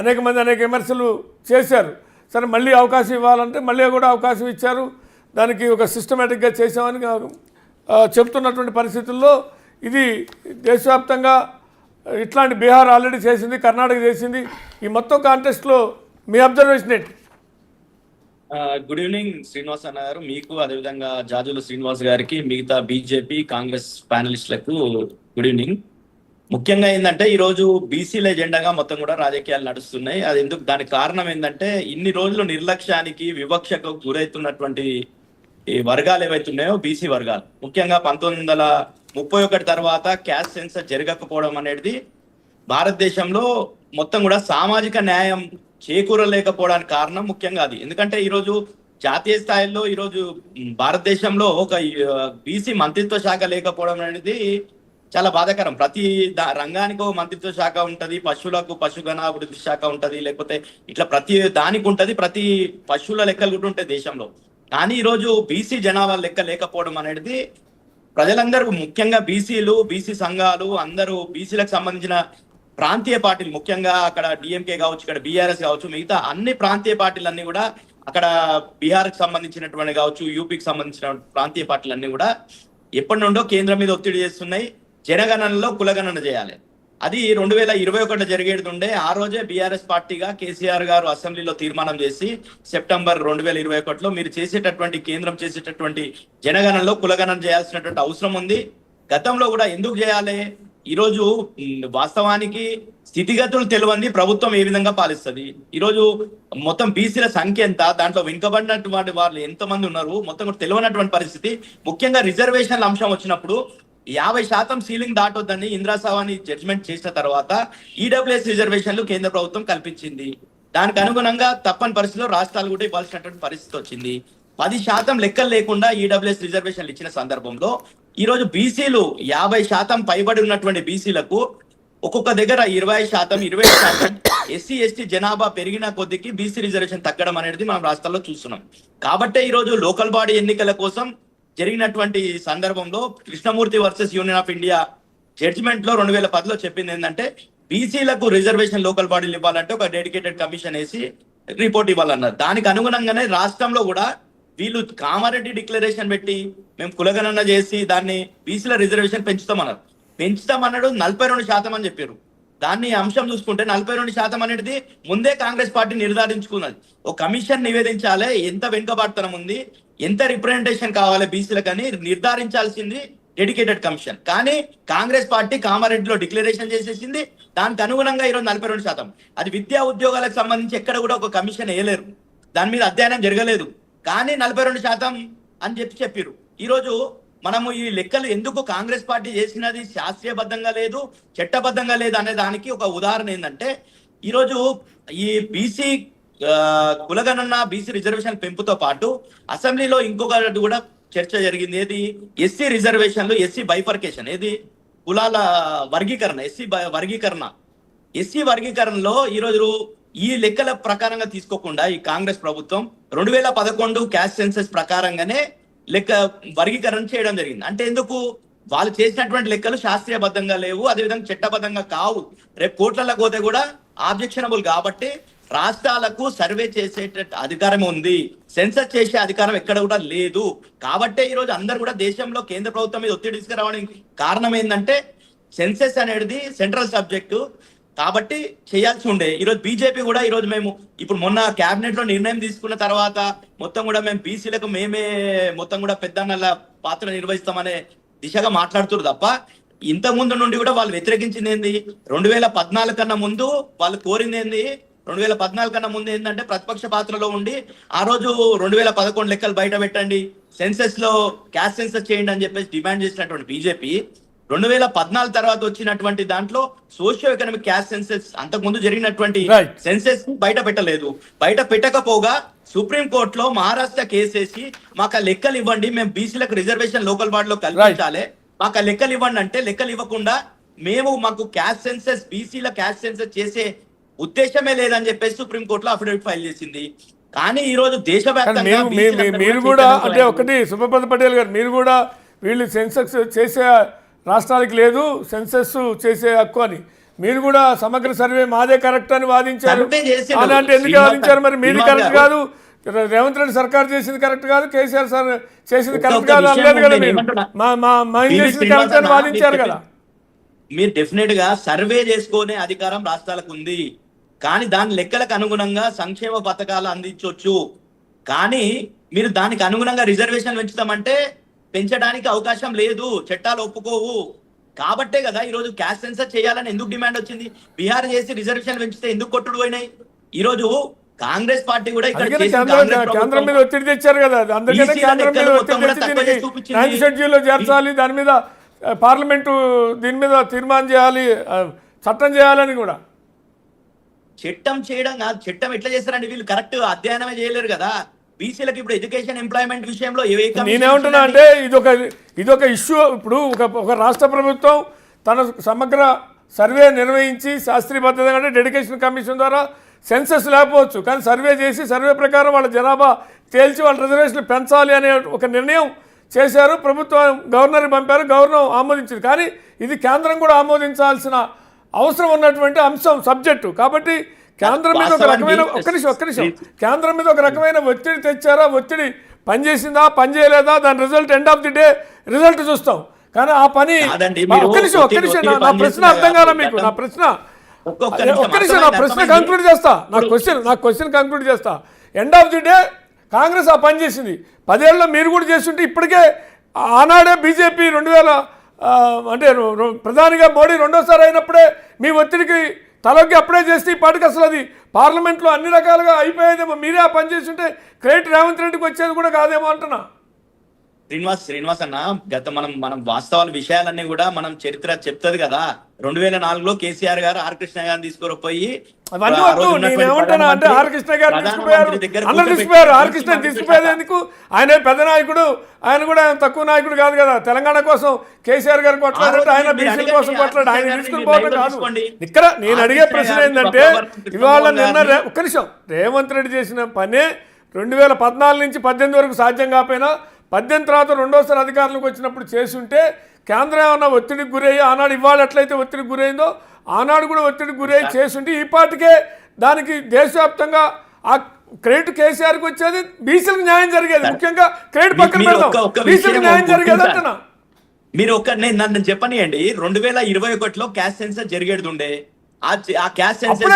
అనేక మంది అనేక విమర్శలు చేశారు. సరే మళ్ళీ అవకాశం ఇవ్వాలంటే మళ్ళీ కూడా అవకాశం ఇచ్చారు. దానికి ఒక సిస్టమేటిక్గా చేసామని చెప్తున్నటువంటి పరిస్థితుల్లో ఇది దేశవ్యాప్తంగా ఇట్లాంటి బీహార్ ఆల్రెడీ చేసింది, కర్ణాటక చేసింది. ఈ మొత్తం కాంటెస్ట్లో మీ అబ్జర్వేషన్ ఏంటి? గుడ్ ఈవినింగ్ శ్రీనివాస్ అన్న గారు, మీకు అదేవిధంగా జాజుల శ్రీనివాస్ గారికి, మిగతా బీజేపీ కాంగ్రెస్ ప్యానలిస్టులకు గుడ్ ఈవినింగ్. ముఖ్యంగా ఏంటంటే ఈరోజు బీసీల ఎజెండాగా మొత్తం కూడా రాజకీయాలు నడుస్తున్నాయి. అది ఎందుకు, దానికి కారణం ఏంటంటే ఇన్ని రోజులు నిర్లక్ష్యానికి వివక్షకు గురవుతున్నటువంటి ఈ వర్గాలు ఏవైతున్నాయో బీసీ వర్గాలు, ముఖ్యంగా 1931 తర్వాత క్యాస్ట్ సెన్సస్ జరగకపోవడం అనేది భారతదేశంలో మొత్తం కూడా సామాజిక న్యాయం చేకూరలేకపోవడానికి కారణం ముఖ్యంగా అది. ఎందుకంటే ఈరోజు జాతీయ స్థాయిలో ఈరోజు భారతదేశంలో ఒక బీసీ మంత్రిత్వ శాఖ లేకపోవడం అనేది చాలా బాధాకరం. ప్రతి రంగానికి ఒక మంత్రిత్వ శాఖ ఉంటది, పశువులకు పశుగణ అభివృద్ధి శాఖ ఉంటది, లేకపోతే ఇట్లా ప్రతి దానికి ఉంటది, ప్రతి పశువుల లెక్కలు కూడా ఉంటాయి దేశంలో. కానీ ఈరోజు బీసీ జనాభా లెక్క లేకపోవడం అనేది ప్రజలందరూ, ముఖ్యంగా బీసీలు, బీసీ సంఘాలు అందరూ, బీసీలకు సంబంధించిన ప్రాంతీయ పార్టీలు, ముఖ్యంగా అక్కడ డిఎంకే కావచ్చు, ఇక్కడ బీఆర్ఎస్ కావచ్చు, మిగతా అన్ని ప్రాంతీయ పార్టీలన్నీ కూడా, అక్కడ బీహార్కి సంబంధించినటువంటి కావచ్చు, యూపీకి సంబంధించిన ప్రాంతీయ పార్టీలన్నీ కూడా ఎప్పటి నుండో కేంద్రం మీద ఒత్తిడి చేస్తున్నాయి. జనగణనలో కులగణన చేయాలి. అది 2021 జరిగేది ఉండే. ఆ రోజే బీఆర్ఎస్ పార్టీగా కేసీఆర్ గారు అసెంబ్లీలో తీర్మానం చేసి సెప్టెంబర్ 2021లో మీరు చేసేటటువంటి, కేంద్రం చేసేటటువంటి జనగణనలో కులగణన చేయాల్సినటువంటి అవసరం ఉంది. గతంలో కూడా ఎందుకు చేయాలి? ఈరోజు వాస్తవానికి స్థితిగతులు తెలియంది ప్రభుత్వం ఏ విధంగా పాలిస్తుంది. ఈరోజు మొత్తం బీసీల సంఖ్య ఎంత, దాంట్లో వెనుకబడినటువంటి వాళ్ళు ఎంతమంది ఉన్నారు, మొత్తం కూడా తెలియనటువంటి పరిస్థితి. ముఖ్యంగా రిజర్వేషన్ల అంశం వచ్చినప్పుడు 50% సీలింగ్ దాటొద్దని ఇందిరా సాహ్ని జడ్జిమెంట్ చేసిన తర్వాత ఈడబ్ల్యూఎస్ రిజర్వేషన్లు కేంద్ర ప్రభుత్వం కల్పించింది. దానికి అనుగుణంగా తప్పని పరిస్థితిలో రాష్ట్రాలు కూడా ఇవ్వాల్సినటువంటి పరిస్థితి వచ్చింది. 10% లెక్కలు లేకుండా ఈడబ్ల్యూఎస్ రిజర్వేషన్లు ఇచ్చిన సందర్భంలో ఈరోజు బీసీలు 50% పైబడి ఉన్నటువంటి బీసీలకు ఒక్కొక్క దగ్గర 20%, 20%, ఎస్సీ ఎస్టీ జనాభా పెరిగిన కొద్దికి బీసీ రిజర్వేషన్ తగ్గడం అనేది మనం రాష్ట్రాల్లో చూస్తున్నాం. కాబట్టే ఈరోజు లోకల్ బాడీ ఎన్నికల కోసం జరిగినటువంటి సందర్భంలో Krishnamurthy versus union of India judgment లో 2010లో చెప్పింది ఏంటంటే బీసీలకు రిజర్వేషన్ లోకల్ బాడీలు ఇవ్వాలంటే ఒక డెడికేటెడ్ కమిషన్ వేసి రిపోర్ట్ ఇవ్వాలన్నారు. దానికి అనుగుణంగానే రాష్ట్రంలో కూడా వీళ్ళు కామారెడ్డి డిక్లరేషన్ పెట్టి మేము కులగణన చేసి దాన్ని బీసీల రిజర్వేషన్ పెంచుతామన్నాడు 42% అని చెప్పారు. దాన్ని అంశం చూసుకుంటే 42% అనేది ముందే కాంగ్రెస్ పార్టీ నిర్ధారించుకున్నది. ఒక కమిషన్ నివేదించాలి, ఎంత వెనుకబాటుతనం ఉంది, ఎంత రిప్రజెంటేషన్ కావాలి బీసీలకు అని నిర్ధారించాల్సింది డెడికేటెడ్ కమిషన్. కానీ కాంగ్రెస్ పార్టీ కామారెడ్డిలో డిక్లరేషన్ చేసేసింది. దానికి అనుగుణంగా ఈరోజు 42%. అది విద్యా ఉద్యోగాలకు సంబంధించి ఎక్కడ కూడా ఒక కమిషన్ వేయలేరు, దాని మీద అధ్యయనం జరగలేదు. కానీ 42% అని చెప్పారు. ఈరోజు మనము ఈ లెక్కలు ఎందుకు కాంగ్రెస్ పార్టీ చేసినది శాస్త్రీయబద్ధంగా లేదు, చట్టబద్ధంగా లేదు అనే దానికి ఒక ఉదాహరణ ఏంటంటే ఈరోజు ఈ బీసీ కులగణన, బీసీ రిజర్వేషన్ పెంపుతో పాటు అసెంబ్లీలో ఇంకొకటి కూడా చర్చ జరిగింది. ఏది? ఎస్సీ రిజర్వేషన్లు, ఎస్సీ బైఫర్కేషన్, ఏది కులాల వర్గీకరణ, ఎస్సీ వర్గీకరణలో ఈరోజు ఈ లెక్కల ప్రకారంగా తీసుకోకుండా ఈ కాంగ్రెస్ ప్రభుత్వం 2011 క్యాస్ట్ సెన్సస్ ప్రకారంగానే లెక్క వర్గీకరణ చేయడం జరిగింది. అంటే ఎందుకు? వాళ్ళు చేసినటువంటి లెక్కలు శాస్త్రీయబద్ధంగా లేవు, అదేవిధంగా చట్టబద్ధంగా కావు. రేపు కోర్టులకు పోతే కూడా ఆబ్జెక్షనబుల్. కాబట్టి రాష్ట్రాలకు సర్వే చేసే అధికారం ఉంది, సెన్సస్ చేసే అధికారం ఎక్కడ కూడా లేదు. కాబట్టే ఈరోజు అందరు కూడా దేశంలో కేంద్ర ప్రభుత్వం మీద ఒత్తిడి తీసుకురావడానికి కారణం ఏంటంటే సెన్సస్ అనేది సెంట్రల్ సబ్జెక్టు కాబట్టి చేయాల్సి ఉండే. ఈరోజు బీజేపీ కూడా ఈరోజు మేము ఇప్పుడు మొన్న క్యాబినెట్ లో నిర్ణయం తీసుకున్న తర్వాత మొత్తం కూడా మేము బీసీలకు మేమే మొత్తం కూడా పెద్దన్నల పాత్ర నిర్వహిస్తామనే దిశగా మాట్లాడుతున్నారు తప్ప ఇంతకుముందు నుండి కూడా వాళ్ళు వ్యతిరేకించింది ఏంది? 2014 కన్నా ముందు వాళ్ళు కోరింది ఏంది? 2014 కన్నా ముందు ఏంటంటే ప్రతిపక్ష పాత్రలో ఉండి ఆ రోజు 2011 లెక్కలు బయట పెట్టండి, సెన్సెస్ లో క్యాస్ట్ సెన్సస్ చేయండి అని చెప్పేసి డిమాండ్ చేసినటువంటి బీజేపీ 2014 తర్వాత వచ్చినటువంటి దాంట్లో సోషియో ఎకనామిక్ క్యాస్ట్ సెన్సెస్ అంతకుముందు జరిగినటువంటి సెన్సెస్ బయట పెట్టలేదు. బయట పెట్టకపోగా సుప్రీం కోర్టులో మహారాష్ట్ర కేసేసి మాకు లెక్కలు ఇవ్వండి, మేము బీసీలకు రిజర్వేషన్ లోకల్ బాడీలో కల్పించాలి, మాకు లెక్కలు ఇవ్వండి అంటే లెక్కలు ఇవ్వకుండా మేము మాకు క్యాస్ట్ సెన్సెస్, బీసీల క్యాస్ట్ సెన్సెస్ చేసే ఉద్దేశమే లేదని చెప్పేసి సుప్రీం కోర్టులో అఫిడవిట్ ఫైల్ చేసింది. కానీ ఈ రోజు దేశవ్యాప్తంగా మీరు కూడా అంటే ఒకటి సుబ్రహ్మణ్య పటేల్ గారు, మీరు కూడా వీళ్ళు సెన్సెస్ చేసే రాష్ట్రాలకు లేదు సెన్సెస్ చేసే హక్కు అని, మీరు కూడా సమగ్ర సర్వే మాదే కరెక్ట్ అని వాదించారు. సర్వే చేసిండు. అలాంటి ఎందుకు శ్రీనివాస్ వాదించారు? మరి మీది శ్రీనివాస్ కరెక్ట్ గారు. కాదు, రేవంత్ రెడ్డి సర్కార్ చేసింది కరెక్ట్ కాదు, కేసీఆర్ సార్ చేసింది కరెక్ట్ ఒక్క కాదు విషయం అనలేదు కదా నేను మీరు. ఏమంటున్నా? మా చేసింది కరెక్ట్ అని వాదించారు కదా. మీరు డెఫినెట్ గా సర్వే చేసుకునే అధికారం రాష్ట్రాలకు ఉంది, కానీ దాని లెక్కలకు అనుగుణంగా సంక్షేమ పథకాలు అందించవచ్చు. కానీ మీరు దానికి అనుగుణంగా రిజర్వేషన్ పెంచుతామంటే పెంచడానికి అవకాశం లేదు, చట్టాలు ఒప్పుకోవు. కాబట్టే కదా ఈరోజు క్యాస్ట్ సెన్సర్ చేయాలని ఎందుకు డిమాండ్ వచ్చింది? బీహార్ చేసి రిజర్వేషన్ పెంచితే ఎందుకు కొట్టుడు పోయినాయి? ఈరోజు కాంగ్రెస్ పార్టీ కూడా ఇక్కడ అందుకనే చేసిన కేంద్రం కాంగ్రెస్ కేంద్రం ప్రభుత్వం మీద ఒత్తిడి తెచ్చారు కదా. అందుకనే ఈసీల కేంద్రం మీద లెక్కలు ఒత్తిడి మొత్తం తెచ్చి కూడా తక్కువ దీనికి చేసి చూపించింది. 9th షెడ్యూల్లో చేర్చాలి, దాని మీద పార్లమెంటు దీని మీద తీర్మానం చేయాలి, చట్టం చేయాలని కూడా. చట్టం చేయడం కాదు, చట్టం ఎట్లా చేస్తారండి వీళ్ళు? కరెక్ట్ అధ్యయనమే చేయలేరు కదా. బీసీలకు ఇప్పుడు ఎడ్యుకేషన్ ఎంప్లాయ్మెంట్ విషయంలో నేనేమంటున్నా అంటే ఇదొక ఇష్యూ. ఇప్పుడు ఒక రాష్ట్ర ప్రభుత్వం తన సమగ్ర సర్వే నిర్వహించి శాస్త్రీయబద్ధంగా అంటే డెడికేషన్ కమిషన్ ద్వారా సెన్సస్ లేకపోవచ్చు, కానీ సర్వే చేసి సర్వే ప్రకారం వాళ్ళ జనాభా తేల్చి వాళ్ళ రిజర్వేషన్లు పెంచాలి అనే ఒక నిర్ణయం చేశారు. ప్రభుత్వం గవర్నర్కి పంపారు, గవర్నర్ ఆమోదించింది. కానీ ఇది కేంద్రం కూడా ఆమోదించాల్సిన అవసరం ఉన్నటువంటి అంశం, సబ్జెక్టు. కాబట్టి కేంద్రం మీద ఒక రకమైన ఒక్క నిమిషం కేంద్రం మీద ఒక రకమైన ఒత్తిడి తెచ్చారా, ఒత్తిడి పనిచేసిందా పనిచేయలేదా, దాని result end of the day result చూస్తాం. కానీ ఆ పని ఒక్క నిమిషం నా ప్రశ్న అర్థం కాదా మీకు? నా ప్రశ్న ఒక్క నిమిషం, నా ప్రశ్న కంక్లూడ్ చేస్తా, నా క్వశ్చన్ కంక్లూడ్ చేస్తా. End of the day Congress ఆ పని చేసింది. 10 ఏళ్ళలో మీరు కూడా చేస్తుంటే ఇప్పటికే ఆనాడే బీజేపీ 2000 అంటే ప్రధానిగా మోడీ రెండోసారి అయినప్పుడే మీ ఒత్తిడికి తలొగ్గి అప్పుడే చేస్తే ఈ పాటికి అసలు అది పార్లమెంట్లో అన్ని రకాలుగా అయిపోయేదేమో. మీరే ఆ పని చేస్తుంటే క్రెడిట్ రేవంత్ రెడ్డికి వచ్చేది కూడా కాదేమో అంటున్నా. శ్రీనివాస్ అన్న, గత మనం వాస్తవాల విషయాలన్నీ కూడా మనం చరిత్ర చెప్తుంది కదా. 2004లో కేసీఆర్ గారు ఆర్ కృష్ణ గారిని తీసుకుపోయి అవన్నీ వద్దు. నేనేమంటున్నా అంటే ఆర్ కృష్ణ గారు తీసుకుపోయారు, అందరు తీసుకుపోయారు. ఆర్ కృష్ణ తీసుకుపోయేది ఎందుకు? ఆయన పెద్ద నాయకుడు, ఆయన కూడా తక్కువ నాయకుడు కాదు కదా. తెలంగాణ కోసం కేసీఆర్ గారు కొట్లాడంటే ఆయన బీసీల కోసం కొట్లాడు, ఆయన తీసుకుని పోవడం కాదు. ఇక్కడ నేను అడిగే ప్రశ్న ఏంటంటే ఇవాళ నిన్న ఒక్క నిమిషం, రేవంత్ రెడ్డి చేసిన పనే 2014 నుంచి 18 వరకు సాధ్యం కాకపోయినా 18 తర్వాత రెండోసారి అధికారంలోకి వచ్చినప్పుడు చేసుంటే కేంద్రం ఏమన్నా ఒత్తిడికి గురయ్యి ఆనాడు ఇవాళ ఎట్లయితే ఒత్తిడికి గురైందో ఆనాడు కూడా ఒత్తిడికి గురయ్యి చేస్తుంటే ఈ పాటికే దానికి దేశవ్యాప్తంగా ఆ క్రెడిట్ కేసీఆర్కి వచ్చేది, బీసీలకు న్యాయం జరిగేది. ముఖ్యంగా క్రెడిట్ పక్కన పెడదాం, బీసీలకు న్యాయం జరిగేది అంటున్నా. మీరు నన్ను చెప్పనియండి, 2021లో క్యాస్ట్ సెన్సర్ జరిగేది ఉండే, ఆ క్యాస్ట్ సెన్సర్